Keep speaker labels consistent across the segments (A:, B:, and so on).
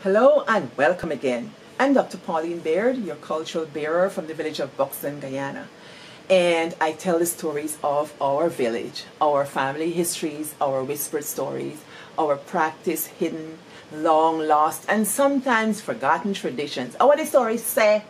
A: Hello and welcome again. I'm Dr. Pauline Baird, your cultural bearer from the village of Buxton, Guyana. And I tell the stories of our village, our family histories, our whispered stories, our practice hidden, long lost, and sometimes forgotten traditions. What the stories say?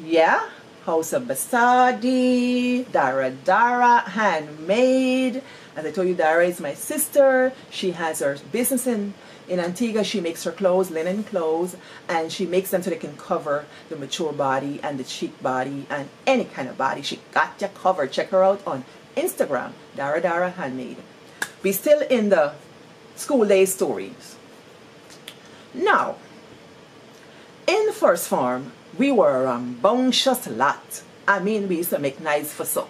A: Yeah, House of Basadi, Dara, handmade. As I told you, Dara is my sister. She has her business in Antigua. She makes her clothes, linen clothes, and she makes them so they can cover the mature body and the chic body and any kind of body. She got you covered. Check her out on Instagram, Dara Handmade. We still in the school day stories. Now, in the first form, we were a rambunctious lot. I mean, we used to make nice for some.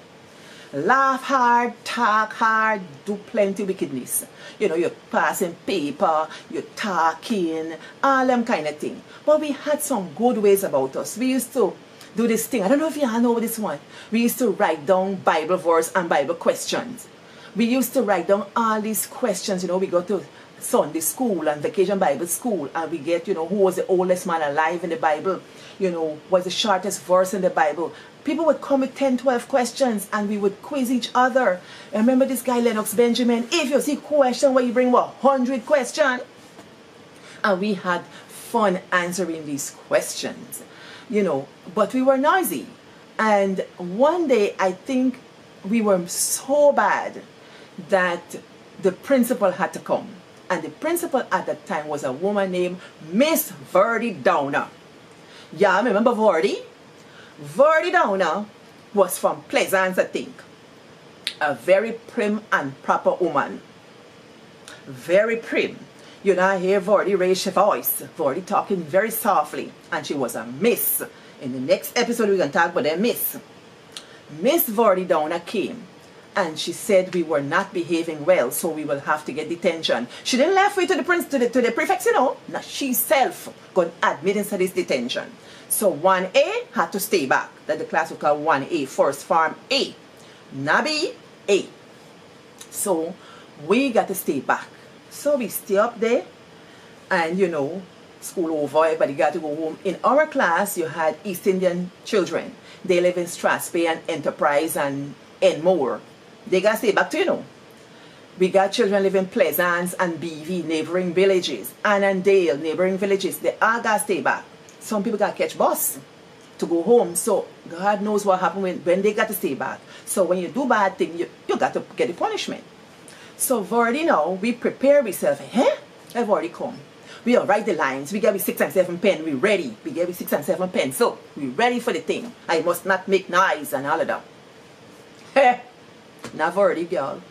A: Laugh hard, talk hard, do plenty wickedness. You know, you're passing paper, you're talking, all them kind of thing. But we had some good ways about us. We used to do this thing. I don't know if you all know this one. We used to write down Bible verse and Bible questions. We used to write down all these questions. You know, we go to Sunday school and vacation Bible school and we get, you know, who was the oldest man alive in the Bible, you know, was the shortest verse in the Bible. People would come with 10, 12 questions and we would quiz each other. I remember this guy Lennox Benjamin, if you see question where you bring 100 questions. And we had fun answering these questions, you know, but we were noisy. And one day I think we were so bad that the principal had to come. And the principal at that time was a woman named Miss Verdi Downer. Yeah, remember Verdi? Verdi Downer was from Pleasance, I think. A very prim and proper woman. Very prim. You know, I hear Verdi raise her voice. Verdi talking very softly. And she was a miss. In the next episode, we're going to talk about a miss. Miss Verdi Downer came. And she said we were not behaving well, so we will have to get detention. She didn't left way to the prefects, you know. Now she self got admitted to this detention. So 1A had to stay back. That the class would call 1A, first form A. Nabi A. So we got to stay back. So we stay up there and you know, school over, everybody got to go home. In our class, you had East Indian children. They live in Strathspey and Enterprise and Enmore. They got to stay back too, you know. We got children living in Pleasance and BV, neighboring villages. Annandale, neighboring villages. They all got to stay back. Some people got to catch bus to go home. So God knows what happened when they got to stay back. So when you do bad thing, you got to get the punishment. So we've already know, we prepare ourselves. I've already come. We all write the lines. We get with 6 and 7 pen. We ready. We get with 6 and 7 pen. So we ready for the thing. I must not make noise and all of that. Not Verdi, girl.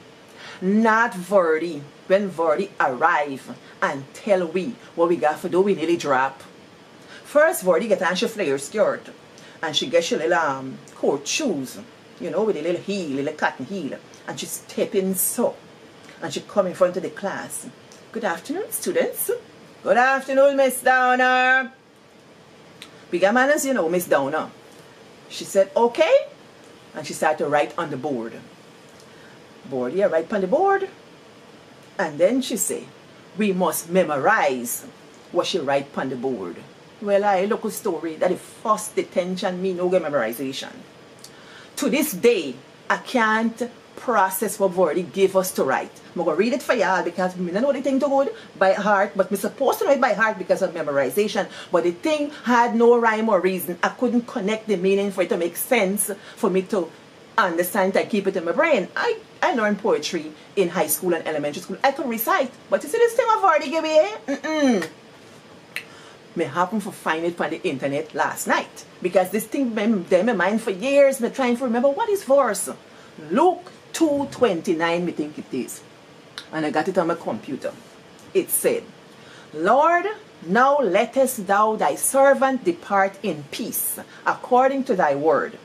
A: Not Verdi. When Verdi arrive and tell we what we got to do, we nearly drop. First, Verdi get on she flare skirt. And she get she little court shoes. You know, with a little heel, little cotton heel. And she step in so. And she come in front of the class. Good afternoon, students. Good afternoon, Miss Downer. We got manners, you know, Miss Downer. She said, okay. And she started to write on the board. Yeah, write on the board. And then she say, we must memorize what she write on the board. Well, I look a story that the first detention me no get memorization. To this day, I can't process what Verdi gave us to write. I'm going to read it for y'all because I don't know the thing to good by heart, but I'm supposed to know it by heart because of memorization. But the thing had no rhyme or reason. I couldn't connect the meaning for it to make sense for me to understand and keep it in my brain. I learned poetry in high school and elementary school. I could recite, but you see this thing I've already given you? Me happen to find it on the internet last night because this thing been in my mind for years. Me trying to remember what is verse. Luke 2:29, me think it is, and I got it on my computer. It said, Lord, now lettest thou thy servant depart in peace, according to thy word.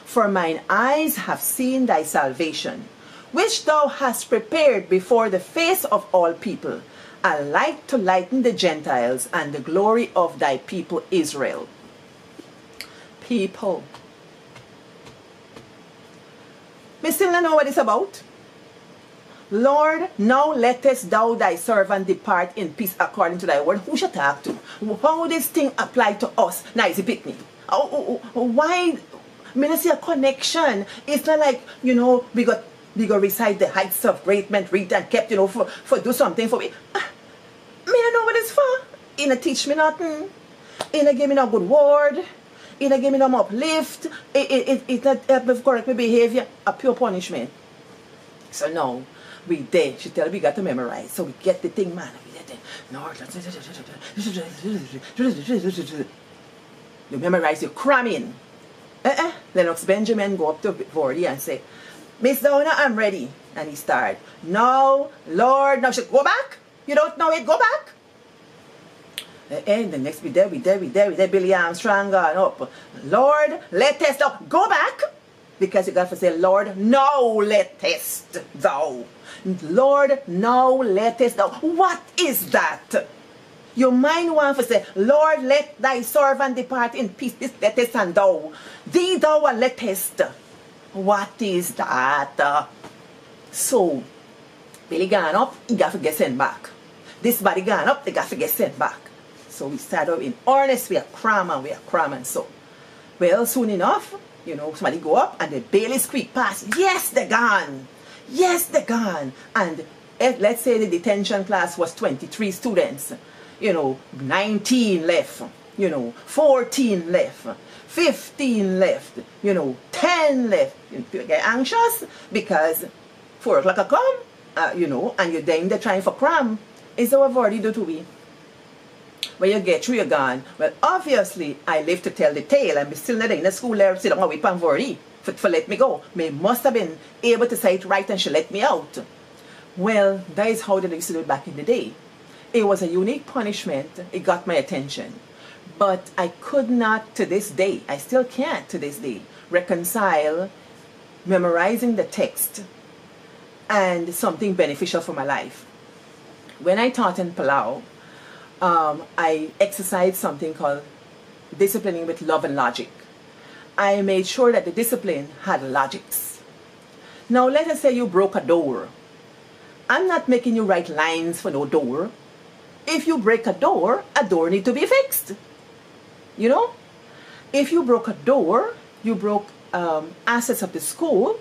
A: For mine eyes have seen thy salvation, which thou hast prepared before the face of all people, a light to lighten the Gentiles and the glory of thy people Israel. People. Me still don't know what it's about. Lord, now lettest thou thy servant depart in peace according to thy word. Who should talk to? How this thing apply to us? Now it's a picnic. Why? I mean, I see a connection. It's not like, you know, we got recite the heights of great men read and kept, you know, for do something for me. Me I know what it's for. It not teach me nothing. It not give me no good word. It not give me no uplift. It not help me correct my behavior. A pure punishment. So now, we there. She tell me we got to memorize. So we get the thing, man. We get it. Lord, you memorize, you cram in. Lennox Benjamin go up to Vordy and say, Miss Donna, I'm ready. And he start, no, Lord, now she go back. You don't know it, go back. And the next we there, Billy Armstrong gone up. Lord, let us go back. Because you got to say, Lord, no, lettest thou. Lord, no, lettest thou. What is that? Your mind wants to say, Lord, let thy servant depart in peace. This lettest and thou. Thee thou lettest. What is that? So, Billy gone up, he got to get sent back. This body gone up, they got to get sent back. So we start up in earnest, we are cramming so. Well, soon enough, you know, somebody go up and the Bailey squeak past. Yes, they're gone. Yes, they're gone. And let's say the detention class was 23 students. You know, 19 left. You know, 14 left. 15 left. You know, 10 left. You get anxious because 4 o'clock a come, you know, and you're then they're trying for cram. Is what I've already do to me. When you get through, you're gone. Well, obviously, I live to tell the tale. I'm still not in the school there, still on with Panvori for let me go. Me must have been able to say it right and she let me out. Well, that is how they used to do it back in the day. It was a unique punishment. It got my attention. But I could not to this day, I still can't to this day, reconcile memorizing the text and something beneficial for my life. When I taught in Palau, I exercised something called disciplining with love and logic. I made sure that the discipline had logics. Now let us say you broke a door. I'm not making you write lines for no door. If you break a door needs to be fixed. You know? If you broke a door, you broke assets of the school,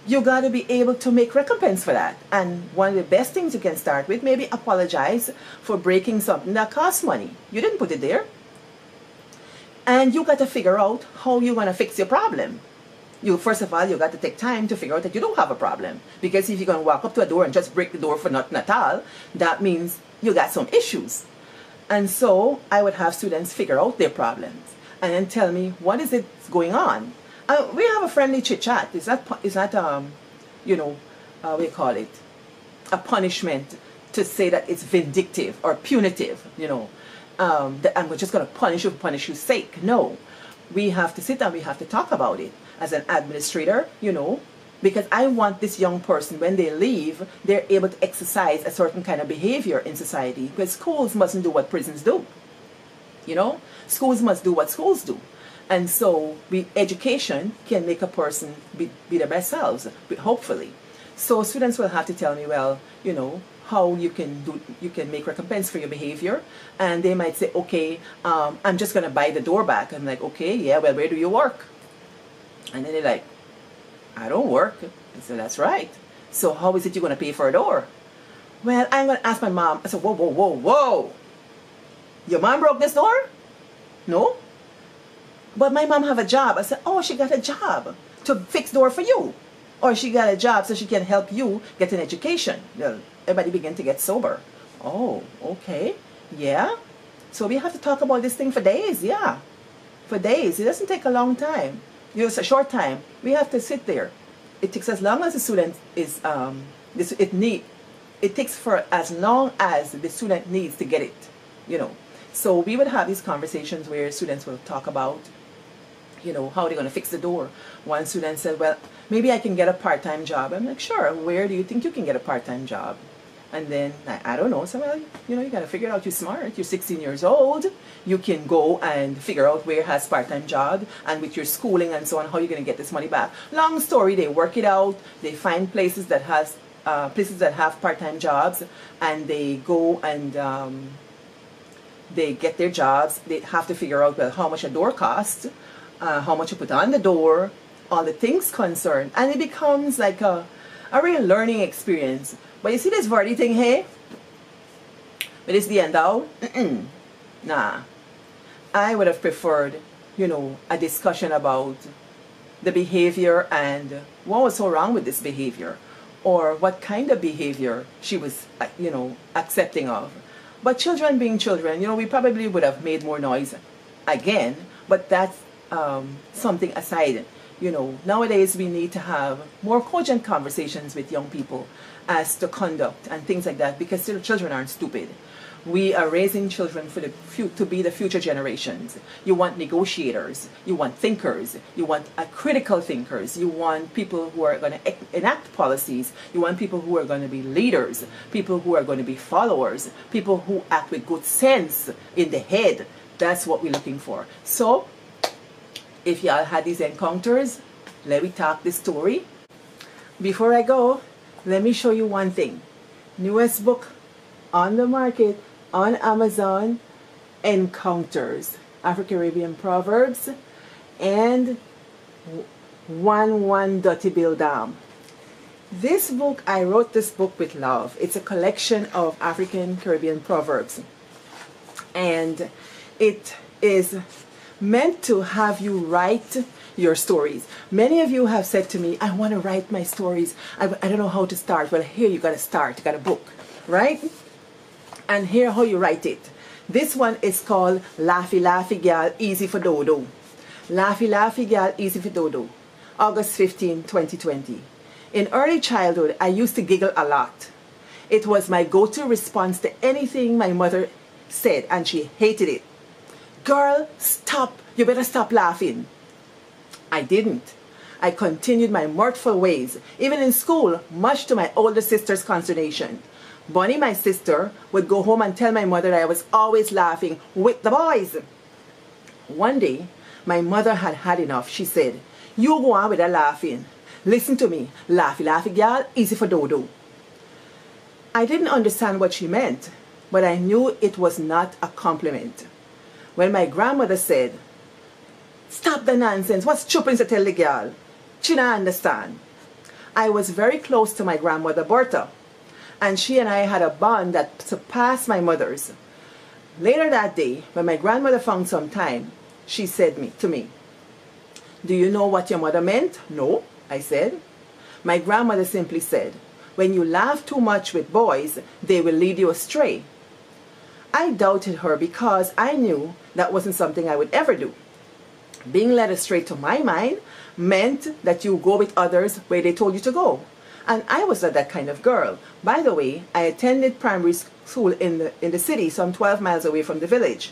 A: you got to be able to make recompense for that. And one of the best things you can start with, maybe apologize for breaking something that costs money. You didn't put it there. And you got to figure out how you're going to fix your problem. First of all, you got to take time to figure out that you don't have a problem. Because if you're going to walk up to a door and just break the door for nothing at all, that means you got some issues. And so I would have students figure out their problems and then tell me, what is it going on? We have a friendly chit-chat. It's not you know, what do you call it? A punishment to say that it's vindictive or punitive, you know. That I'm just going to punish you for punishing's sake. No. We have to sit down, we have to talk about it. As an administrator, you know, because I want this young person, when they leave, they're able to exercise a certain kind of behavior in society. Because schools mustn't do what prisons do. You know, schools must do what schools do. And so education can make a person be their best selves, hopefully. So students will have to tell me, well, you know, how you can make recompense for your behavior. And they might say, okay, I'm just going to buy the door back. I'm like, okay, yeah, well, where do you work? And then they're like, I don't work. I said, that's right. So how is it you're going to pay for a door? Well, I'm going to ask my mom. I said, whoa, whoa, whoa, whoa. Your mom broke this door? No. But my mom have a job. I said, oh, she got a job to fix door for you. Or she got a job so she can help you get an education. Well, everybody began to get sober. Oh, okay. Yeah. So we have to talk about this thing for days. Yeah. For days. It doesn't take a long time. It's a short time. We have to sit there. It takes as long as the student is, it takes for as long as the student needs to get it, you know. So we would have these conversations where students will talk about, you know, how they're going to fix the door. One student said, well, maybe I can get a part-time job. I'm like, sure, where do you think you can get a part-time job? And then, I don't know, so, well, you know, you got to figure it out. You're smart. You're 16 years old. You can go and figure out where has part-time job, and with your schooling and so on, how you're going to get this money back. Long story, they work it out. They find places that has places that have part-time jobs, and they go and they get their jobs. They have to figure out, well, how much a door costs, how much you put on the door, all the things concerned, and it becomes like a real learning experience. But you see this Verdi thing here? But it's the end out? Nah. I would have preferred, you know, a discussion about the behavior and what was so wrong with this behavior, or what kind of behavior she was, you know, accepting of. But children being children, you know, we probably would have made more noise again, but that's something aside. You know, nowadays we need to have more cogent conversations with young people as to conduct and things like that, because still children aren't stupid. We are raising children for to be the future generations. You want negotiators, you want thinkers, you want critical thinkers, you want people who are going to enact policies, you want people who are going to be leaders, people who are going to be followers, people who act with good sense in the head. That's what we're looking for. So, if y'all had these encounters, let me talk this story. Before I go, let me show you one thing. Newest book on the market on Amazon, Encounters, Afro-Caribbean Proverbs, and 1 Dutty Bill Dam. This book, I wrote this book with love. It's a collection of African Caribbean proverbs, and it is meant to have you write your stories. Many of you have said to me, I want to write my stories. I don't know how to start. Well, here you got to start. You got a book, right? And here how you write it. This one is called Laffy Laffy Gal, Easy for Dodo. Laffy Laffy Gal, Easy for Dodo. August 15, 2020. In early childhood, I used to giggle a lot. It was my go-to response to anything my mother said, and she hated it. Girl, stop. You better stop laughing. I didn't. I continued my mirthful ways, even in school, much to my older sister's consternation. Bonnie, my sister, would go home and tell my mother that I was always laughing with the boys. One day, my mother had had enough. She said, you go on with that laughing. Listen to me. Laffy, laffy, gal, easy for dodo. I didn't understand what she meant, but I knew it was not a compliment. When my grandmother said, stop the nonsense, what's chopping to tell the girl? She didn't understand. I was very close to my grandmother Bertha, and she and I had a bond that surpassed my mother's. Later that day, when my grandmother found some time, she said to me, do you know what your mother meant? No, I said. My grandmother simply said, when you laugh too much with boys, they will lead you astray. I doubted her because I knew that wasn't something I would ever do. Being led astray to my mind meant that you go with others where they told you to go. And I was not that kind of girl. By the way, I attended primary school in the city, some 12 miles away from the village.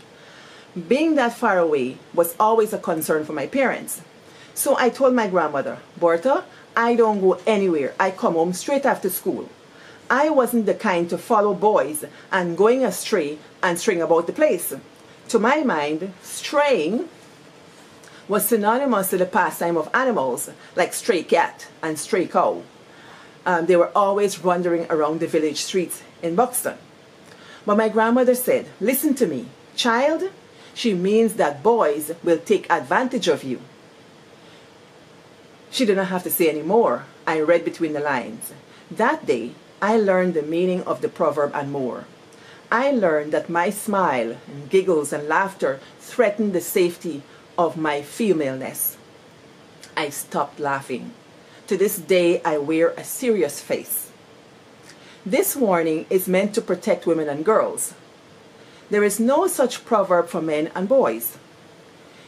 A: Being that far away was always a concern for my parents. So I told my grandmother, Bertha, I don't go anywhere. I come home straight after school. I wasn't the kind to follow boys and going astray and straying about the place. To my mind, straying was synonymous to the pastime of animals like stray cat and stray cow. They were always wandering around the village streets in Buxton. But my grandmother said, listen to me, child, she means that boys will take advantage of you. She did not have to say any more. I read between the lines. That day, I learned the meaning of the proverb and more. I learned that my smile and giggles and laughter threatened the safety of my femaleness. I stopped laughing. To this day, I wear a serious face. This warning is meant to protect women and girls. There is no such proverb for men and boys.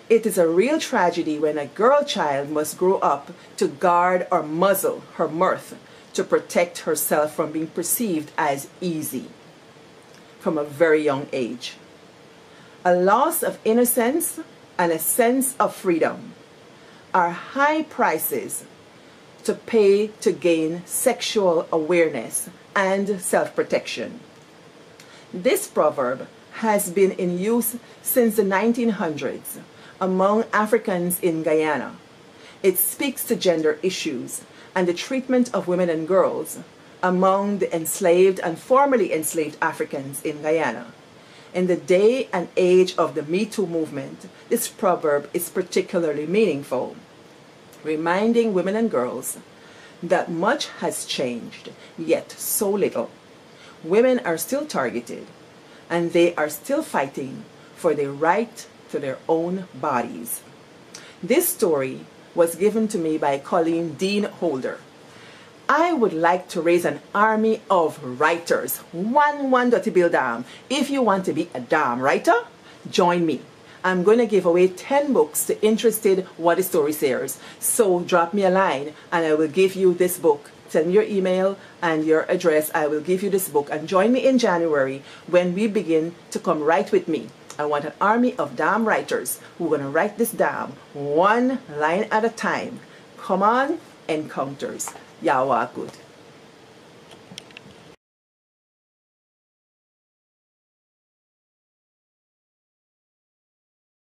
A: It is a real tragedy when a girl child must grow up to guard or muzzle her mirth to protect herself from being perceived as easy from a very young age. A loss of innocence and a sense of freedom are high prices to pay to gain sexual awareness and self-protection. This proverb has been in use since the 1900s among Africans in Guyana. It speaks to gender issues and the treatment of women and girls, among the enslaved and formerly enslaved Africans in Guyana. In the day and age of the Me Too movement, this proverb is particularly meaningful, reminding women and girls that much has changed, yet so little. Women are still targeted, and they are still fighting for the right to their own bodies. This story was given to me by Colleen Dean Holder. I would like to raise an army of writers. One dirty bill dam. If you want to be a damn writer, join me. I'm going to give away 10 books to interested What is Story Sayers. So drop me a line and I will give you this book. Send me your email and your address. I will give you this book. And join me in January when we begin to come write with me. I want an army of damn writers who are going to write this down one line at a time. Come on, encounters. Y'all are good.